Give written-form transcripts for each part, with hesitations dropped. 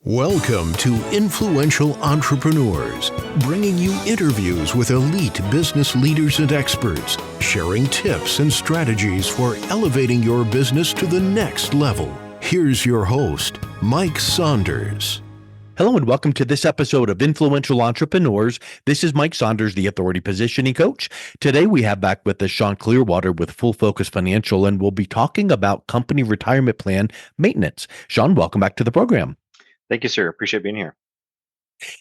Welcome to Influential Entrepreneurs, bringing you interviews with elite business leaders and experts, sharing tips and strategies for elevating your business to the next level. Here's your host, Mike Saunders. Hello and welcome to this episode of Influential Entrepreneurs. This is Mike Saunders, the Authority Positioning Coach. Today we have back with us Shaun Clearwater with Full Focus Financial, and we'll be talking about company retirement plan maintenance. Shaun, welcome back to the program. Thank you, sir. Appreciate being here.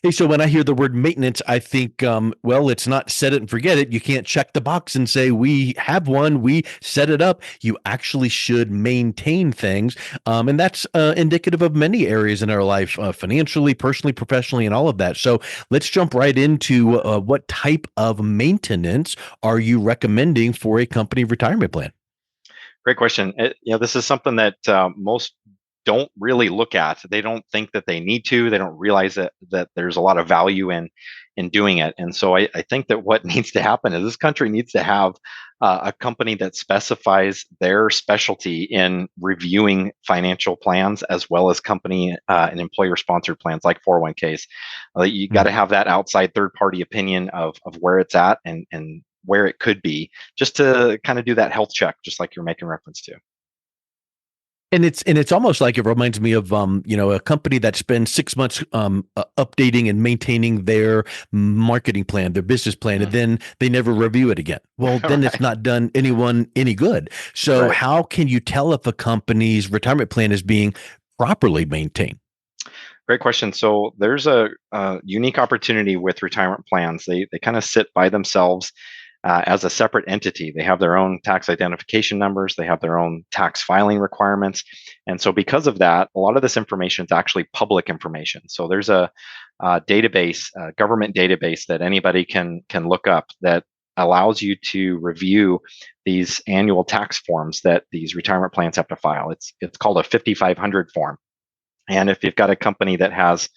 Hey, so when I hear the word maintenance, I think, it's not set it and forget it. You can't check the box and say, we have one, we set it up. You actually should maintain things. And that's indicative of many areas in our life, financially, personally, professionally, and all of that. So let's jump right into what type of maintenance are you recommending for a company retirement plan? Great question. This is something that most don't really look at. They don't think that they need to. They don't realize that there's a lot of value in doing it. And so I think that what needs to happen is this country needs to have a company that specifies their specialty in reviewing financial plans as well as company and employer sponsored plans like 401ks. You got to have that outside third party opinion of where it's at and where it could be, just to kind of do that health check, just like you're making reference to. And it's almost like it reminds me of a company that spends 6 months updating and maintaining their marketing plan, their business plan, and then they never review it again. Well, then It's not done anyone any good. So How can you tell if a company's retirement plan is being properly maintained? Great question. So there's a unique opportunity with retirement plans. They kind of sit by themselves as a separate entity. They have their own tax identification numbers. They have their own tax filing requirements. And so because of that, a lot of this information is actually public information. So there's a database, a government database that anybody can look up that allows you to review these annual tax forms that these retirement plans have to file. It's called a 5500 form. And if you've got a company that has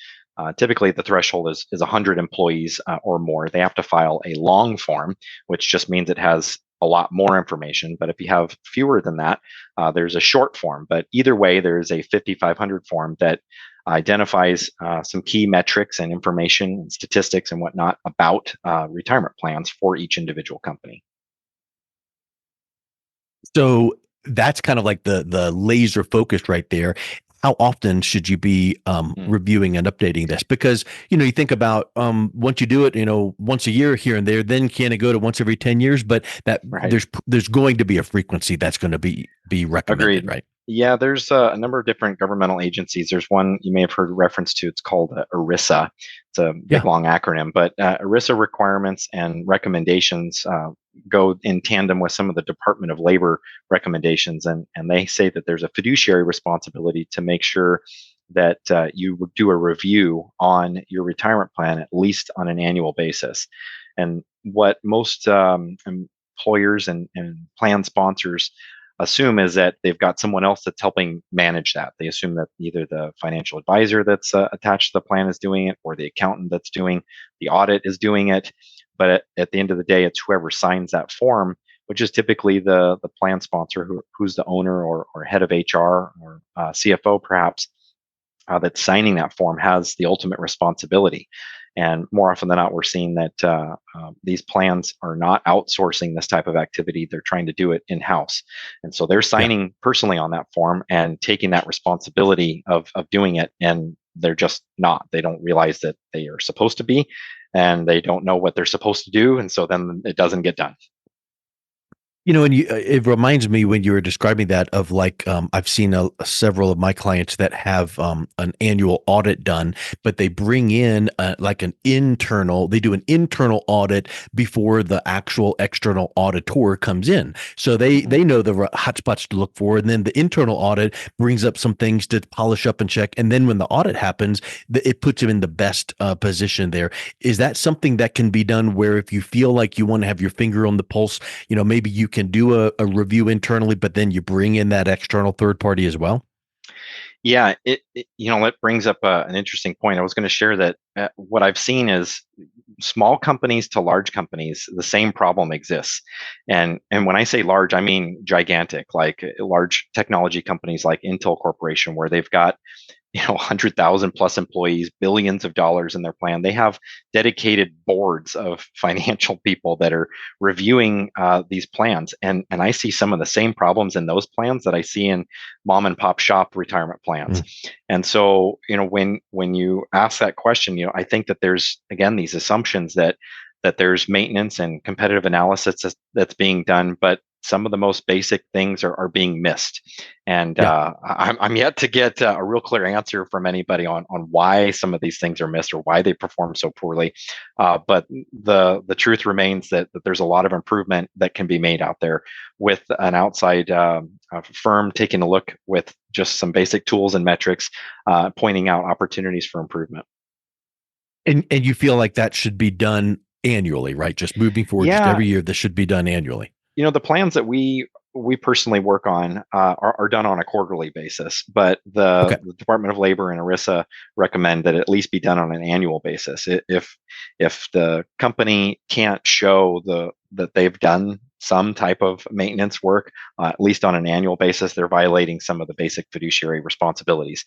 typically the threshold is 100 employees or more, they have to file a long form, which just means it has a lot more information. But if you have fewer than that, there's a short form. But either way, there's a 5500 form that identifies some key metrics and information and statistics and whatnot about retirement plans for each individual company. So that's kind of like the laser focus right there. How often should you be reviewing and updating this? Because, you think about once you do it, once a year here and there, then can it go to once every 10 years? But that there's going to be a frequency that's going to be recommended, Agreed. right? Yeah, there's a number of different governmental agencies. There's one you may have heard reference to. It's called ERISA. It's a big, long acronym, but ERISA requirements and recommendations go in tandem with some of the Department of Labor recommendations. And they say that there's a fiduciary responsibility to make sure that you would do a review on your retirement plan, at least on an annual basis. And what most employers and plan sponsors assume is that they've got someone else that's helping manage that. They assume that either the financial advisor that's attached to the plan is doing it, or the accountant that's doing the audit is doing it. But at the end of the day, it's whoever signs that form, which is typically the plan sponsor who's the owner or head of HR or CFO perhaps, that's signing that form has the ultimate responsibility. And more often than not, we're seeing that these plans are not outsourcing this type of activity. They're trying to do it in-house. And so they're signing personally on that form and taking that responsibility of doing it. And they're just not. They don't realize that they are supposed to be, and they don't know what they're supposed to do. And so then it doesn't get done. And it reminds me when you were describing that of I've seen several of my clients that have an annual audit done, but they bring in they do an internal audit before the actual external auditor comes in. So they know the hotspots to look for, and then the internal audit brings up some things to polish up and check. And then when the audit happens, it puts them in the best position there. Is that something that can be done where if you feel like you want to have your finger on the pulse, maybe you can do a review internally, but then you bring in that external third party as well? Yeah, it brings up an interesting point. I was going to share that what I've seen is small companies to large companies, the same problem exists. And when I say large, I mean gigantic, like large technology companies like Intel Corporation, where they've got 100,000 plus employees, billions of dollars in their plan. They have dedicated boards of financial people that are reviewing these plans, and I see some of the same problems in those plans that I see in mom and pop shop retirement plans. Mm. And so, when you ask that question, I think that there's, again, these assumptions that there's maintenance and competitive analysis that's being done, but some of the most basic things are being missed. And Yeah. I'm yet to get a real clear answer from anybody on why some of these things are missed or why they perform so poorly. But the truth remains that there's a lot of improvement that can be made out there with an outside firm taking a look with just some basic tools and metrics, pointing out opportunities for improvement. And you feel like that should be done annually, right? Just moving forward, just Yeah, every year, this should be done annually. the plans that we personally work on are done on a quarterly basis, but Okay. the Department of Labor and ERISA recommend that it at least be done on an annual basis. If the company can't show that they've done some type of maintenance work, at least on an annual basis, they're violating some of the basic fiduciary responsibilities.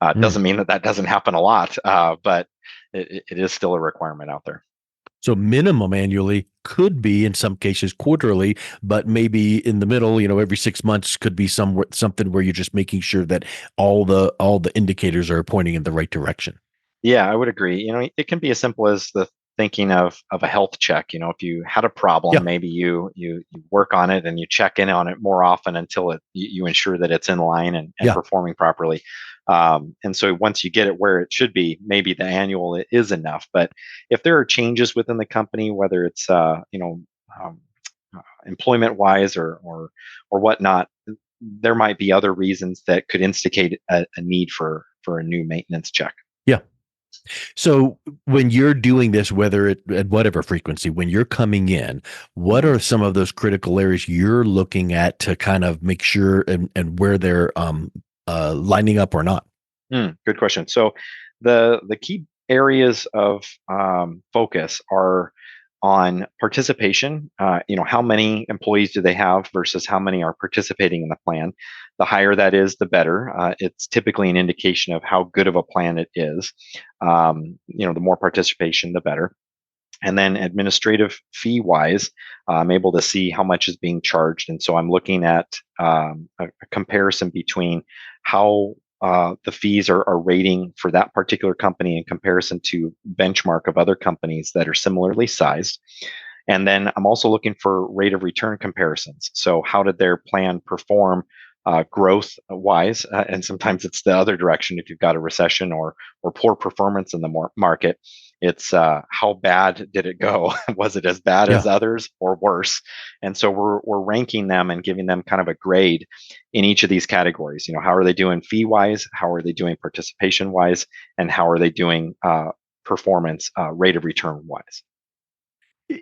Mm. Doesn't mean that doesn't happen a lot, but it is still a requirement out there. So minimum annually could be in some cases quarterly, but maybe in the middle, every 6 months could be something where you're just making sure that all the indicators are pointing in the right direction. Yeah, I would agree. It can be as simple as the thinking of a health check. If you had a problem, Yeah. maybe you work on it and you check in on it more often until you ensure that it's in line and Yeah. performing properly. And so once you get it where it should be, maybe the annual is enough. But if there are changes within the company, whether it's um, employment wise or whatnot, there might be other reasons that could instigate a need for a new maintenance check. Yeah. So when you're doing this, whether it at whatever frequency, when you're coming in, what Mhm. are some of those critical areas you're looking at to kind of make sure and where they're lining up or not? Good question. So the key areas of focus are on participation. How many employees do they have versus how many are participating in the plan? The higher that is, the better. It's typically an indication of how good of a plan it is. The more participation, the better. And then administrative fee wise, I'm able to see how much is being charged. And so I'm looking at a comparison between how the fees are rating for that particular company in comparison to benchmark of other companies that are similarly sized. And then I'm also looking for rate of return comparisons. So how did their plan perform growth wise? And sometimes it's the other direction if you've got a recession or poor performance in the market. It's how bad did it go? Was it as bad Yeah. as others or worse? And so we're ranking them and giving them kind of a grade in each of these categories. How are they doing fee wise? How are they doing participation wise? And how are they doing performance rate of return wise?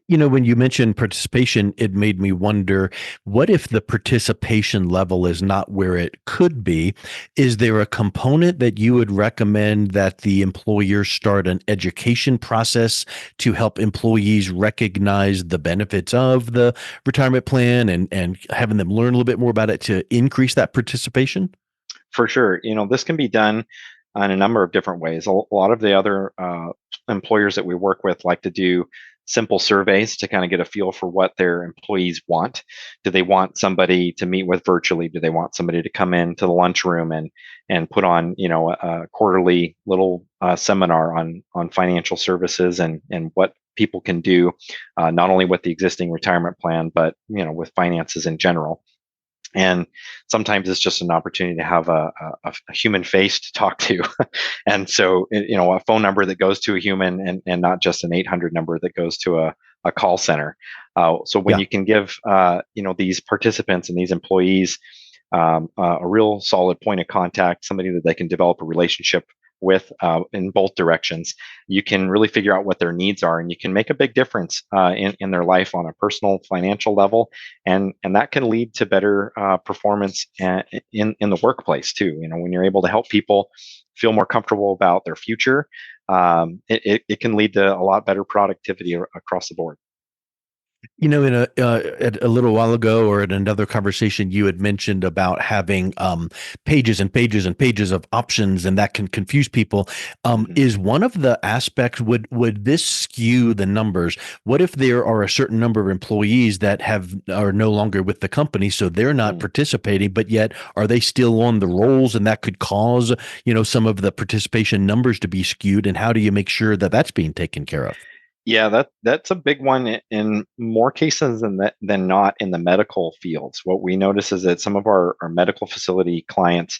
When you mentioned participation, it made me wonder, what if the participation level is not where it could be? Is there a component that you would recommend that the employer start an education process to help employees recognize the benefits of the retirement plan and having them learn a little bit more about it to increase that participation? For sure. This can be done in a number of different ways. A lot of the other employers that we work with like to do simple surveys to kind of get a feel for what their employees want. Do they want somebody to meet with virtually? Do they want somebody to come into the lunchroom and put on a quarterly little seminar on financial services and what people can do, not only with the existing retirement plan, but with finances in general. And sometimes it's just an opportunity to have a human face to talk to. And so, a phone number that goes to a human and not just an 800 number that goes to a call center. So when Yeah. you can give, these participants and these employees a real solid point of contact, somebody that they can develop a relationship with in both directions, you can really figure out what their needs are, and you can make a big difference in their life on a personal financial level, and that can lead to better performance in the workplace too. When you're able to help people feel more comfortable about their future, it can lead to a lot better productivity across the board. In a little while ago, or in another conversation, you had mentioned about having pages and pages and pages of options, and that can confuse people. Mhm. Is one of the aspects, would this skew the numbers? What if there are a certain number of employees that are no longer with the company, so they're not Mm. participating, but yet are they still on the rolls, and that could cause some of the participation numbers to be skewed? And how do you make sure that that's being taken care of? Yeah, that's a big one in more cases than not in the medical fields. What we notice is that some of our medical facility clients,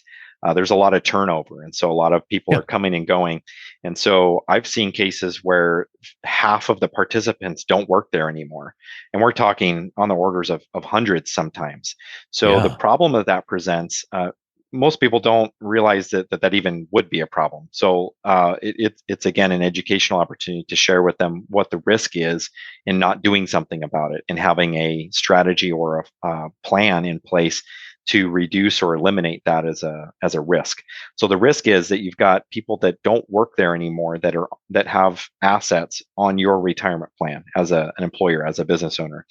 there's a lot of turnover, and so a lot of people Yeah, are coming and going. And so I've seen cases where half of the participants don't work there anymore, and we're talking on the orders of hundreds sometimes. So the yeah, problem that presents, most people don't realize that even would be a problem. So it's again an educational opportunity to share with them what the risk is in not doing something about it and having a strategy or a plan in place to reduce or eliminate that as a risk. So the risk is that you've got people that don't work there anymore that have assets on your retirement plan as an employer, as a business owner.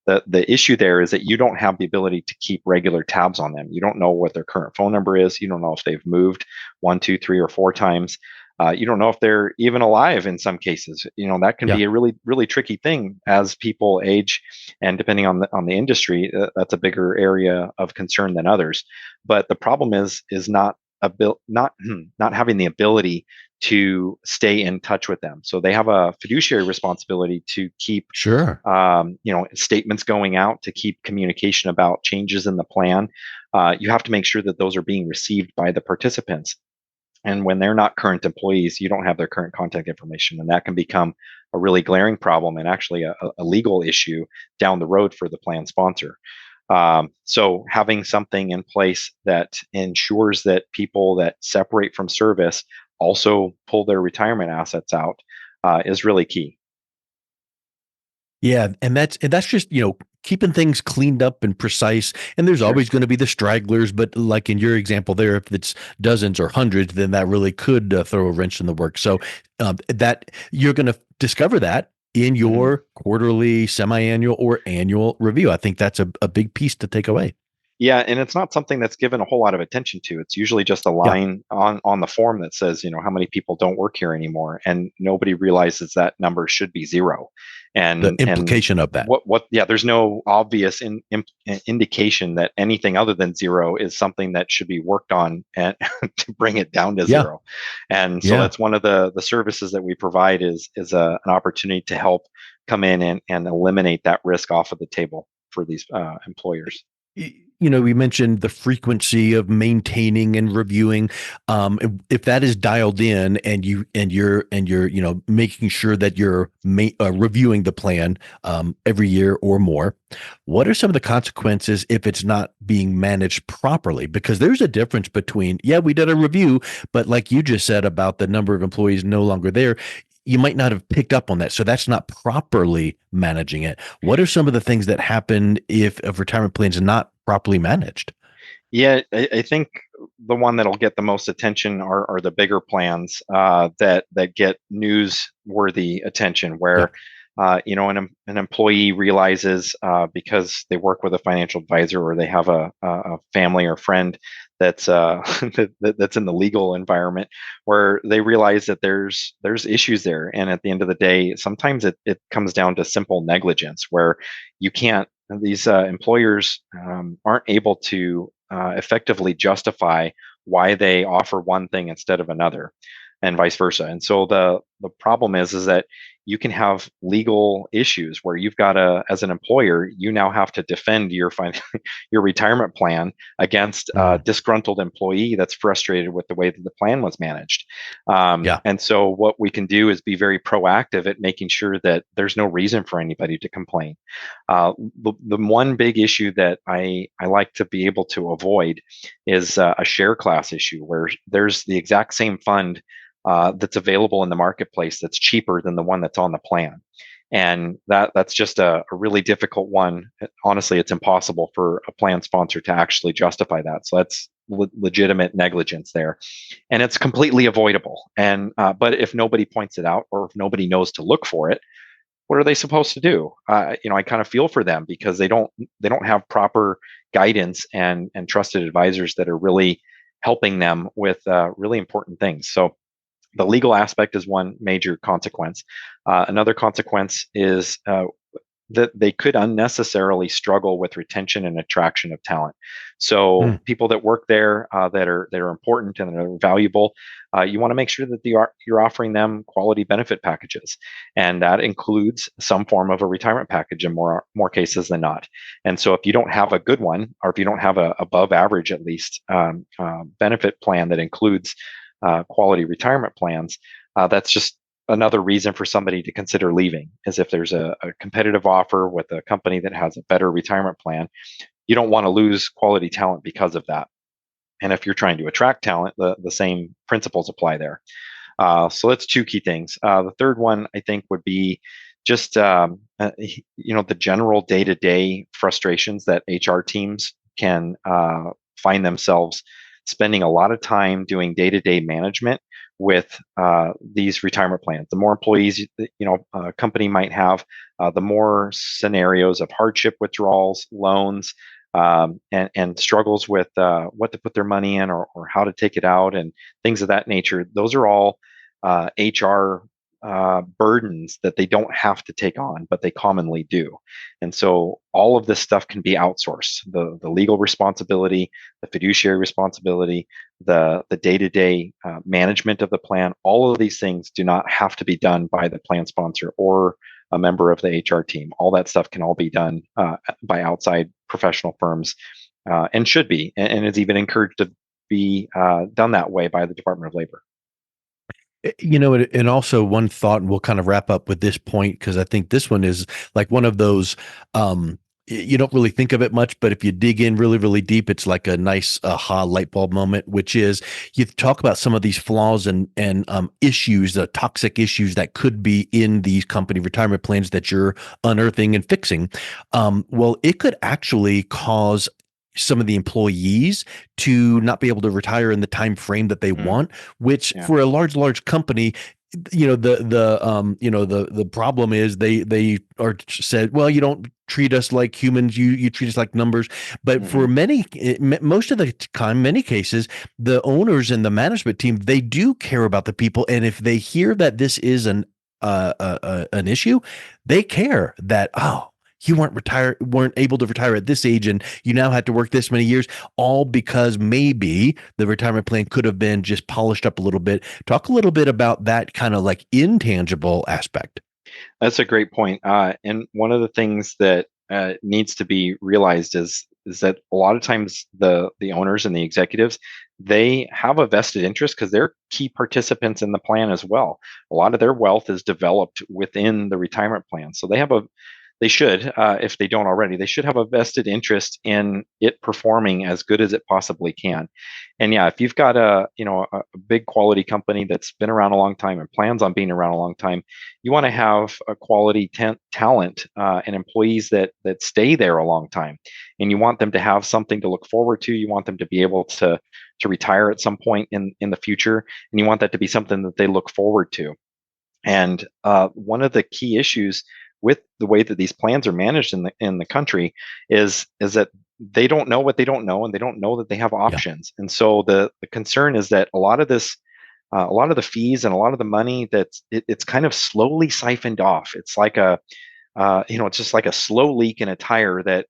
The issue there is that you don't have the ability to keep regular tabs on them. You don't know what their current phone number is. You don't know if they've moved one, two, three, or four times. You don't know if they're even alive in some cases. That can yeah. be a really, really tricky thing as people age, and depending on the industry, that's a bigger area of concern than others. But the problem is not having the ability to stay in touch with them. So they have a fiduciary responsibility to keep Sure. statements going out, to keep communication about changes in the plan. You have to make sure that those are being received by the participants. And when they're not current employees, you don't have their current contact information, and that can become a really glaring problem and actually a legal issue down the road for the plan sponsor. So having something in place that ensures that people that separate from service also pull their retirement assets out is really key. Yeah, and that's just, keeping things cleaned up and precise. And there's Sure. always going to be the stragglers, but like in your example there, if it's dozens or hundreds, then that really could throw a wrench in the work. So that you're going to discover that in Mhm. your quarterly, semi-annual, or annual review. I think that's a big piece to take away. Yeah, and it's not something that's given a whole lot of attention to. It's usually just a Yeah, line on the form that says, how many people don't work here anymore, and nobody realizes that number should be zero. the And implication of that. yeah, there's no obvious indication that anything other than zero is something that should be worked on and to bring it down to Yeah, zero. And so yeah. that's one of the services that we provide is an opportunity to help come in and eliminate that risk off of the table for these employers. We mentioned the frequency of maintaining and reviewing. If that is dialed in, and you're making sure that you're reviewing the plan every year or more, what are some of the consequences if it's not being managed properly? Because there's a difference between, yeah, we did a review, but like you just said about the number of employees no longer there, you might not have picked up on that. So that's not properly managing it. What are some of the things that happen if a retirement plan is not properly managed? Yeah, I think the one that'll get the most attention are the bigger plans that get newsworthy attention, Yeah. where an employee realizes because they work with a financial advisor or they have a family or friend that's that's in the legal environment, where they realize that there's issues there, and at the end of the day, sometimes it comes down to simple negligence, where you can't these employers aren't able to effectively justify why they offer one thing instead of another, and vice versa. And so the problem is that you can have legal issues where you've got as an employer, you now have to defend your retirement plan against a Mm, disgruntled employee that's frustrated with the way that the plan was managed. yeah. And so what we can do is be very proactive at making sure that there's no reason for anybody to complain. The one big issue that I like to be able to avoid is a share class issue, where there's the exact same fund that's available in the marketplace that's cheaper than the one that's on the plan. And that's just a really difficult one. Honestly, it's impossible for a plan sponsor to actually justify that. So that's legitimate negligence there, and it's completely avoidable. And but if nobody points it out, or if nobody knows to look for it, what are they supposed to do? I kind of feel for them because they don't have proper guidance and trusted advisors that are really helping them with really important things. So the legal aspect is one major consequence. Another consequence is that they could unnecessarily struggle with retention and attraction of talent. So Mm, people that work there that are important and that are valuable, you want to make sure that you're offering them quality benefit packages, and that includes some form of a retirement package in more cases than not. And so if you don't have a good one, or if you don't have a above average at least benefit plan that includes quality retirement plans, that's just another reason for somebody to consider leaving. Is if there's a competitive offer with a company that has a better retirement plan, you don't want to lose quality talent because of that. And if you're trying to attract talent, the same principles apply there. So that's two key things. The third one I think would be just the general day-to-day frustrations that HR teams can find themselves spending a lot of time doing day-to-day management with these retirement plans. The more employees a company might have, the more scenarios of hardship withdrawals, loans, and struggles with what to put their money in, or how to take it out, and things of that nature. Those are all HR burdens that they don't have to take on, but they commonly do. And so all of this stuff can be outsourced. The legal responsibility, the fiduciary responsibility, the day-to-day management of the plan, all of these things do not have to be done by the plan sponsor or a member of the HR team. All that stuff can all be done by outside professional firms, and should be, and is even encouraged to be done that way by the Department of Labor. And also one thought, and we'll kind of wrap up with this point, because I think this one is like one of those, you don't really think of it much, but if you dig in really, really deep, it's like a nice aha light bulb moment, which is you talk about some of these flaws and issues, the toxic issues that could be in these company retirement plans that you're unearthing and fixing. Well, it could actually cause some of the employees to not be able to retire in the time frame that they Mm, want, which yeah. for a large company, the problem is they are said, well, you don't treat us like humans, you treat us like numbers. But Hmm. for most of the time, many cases, the owners and the management team, they do care about the people, and if they hear that this is an issue, they care that, oh, you weren't able to retire at this age, and you now had to work this many years, all because maybe the retirement plan could have been just polished up a little bit. Talk a little bit about that kind of like intangible aspect. That's a great point. And one of the things that needs to be realized is that a lot of times the owners and the executives, they have a vested interest because they're key participants in the plan as well. A lot of their wealth is developed within the retirement plan, so they should, if they don't already, they should have a vested interest in it performing as good as it possibly can. And yeah, if you've got a big quality company that's been around a long time and plans on being around a long time, you want to have a quality talent and employees that stay there a long time, and you want them to have something to look forward to. You want them to be able to retire at some point in the future, and you want that to be something that they look forward to. And one of the key issues with the way that these plans are managed in the country is that they don't know what they don't know, and they don't know that they have Yeah. options. And so the concern is that a lot of the fees and a lot of the money it's kind of slowly siphoned off. It's like it's just like a slow leak in a tire that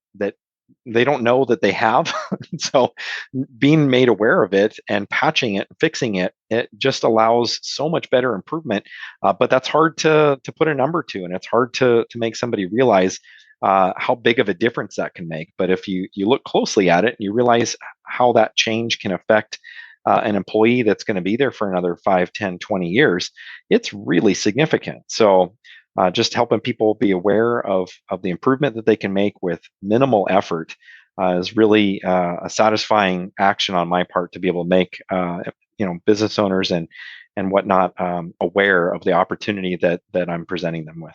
they don't know that they have. So being made aware of it and patching it, fixing it, it just allows so much better improvement. But that's hard to put a number to, and it's hard to make somebody realize how big of a difference that can make. But if you look closely at it and you realize how that change can affect an employee that's going to be there for another 5, 10, 20 years, it's really significant. So just helping people be aware of the improvement that they can make with minimal effort is really a satisfying action on my part to be able to make business owners and whatnot aware of the opportunity that I'm presenting them with.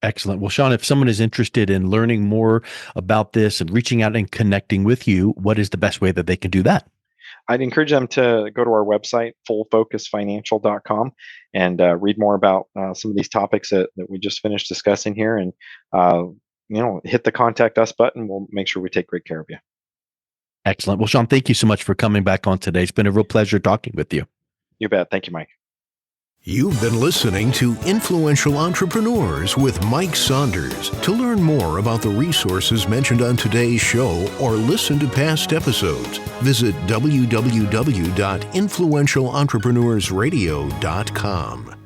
Excellent. Well, Shaun, if someone is interested in learning more about this and reaching out and connecting with you, what is the best way that they can do that? I'd encourage them to go to our website, fullfocusfinancial.com, and read more about some of these topics that we just finished discussing here. And hit the contact us button. We'll make sure we take great care of you. Excellent. Well, Shaun, thank you so much for coming back on today. It's been a real pleasure talking with you. You bet. Thank you, Mike. You've been listening to Influential Entrepreneurs with Mike Saunders. To learn more about the resources mentioned on today's show or listen to past episodes, visit www.influentialentrepreneursradio.com.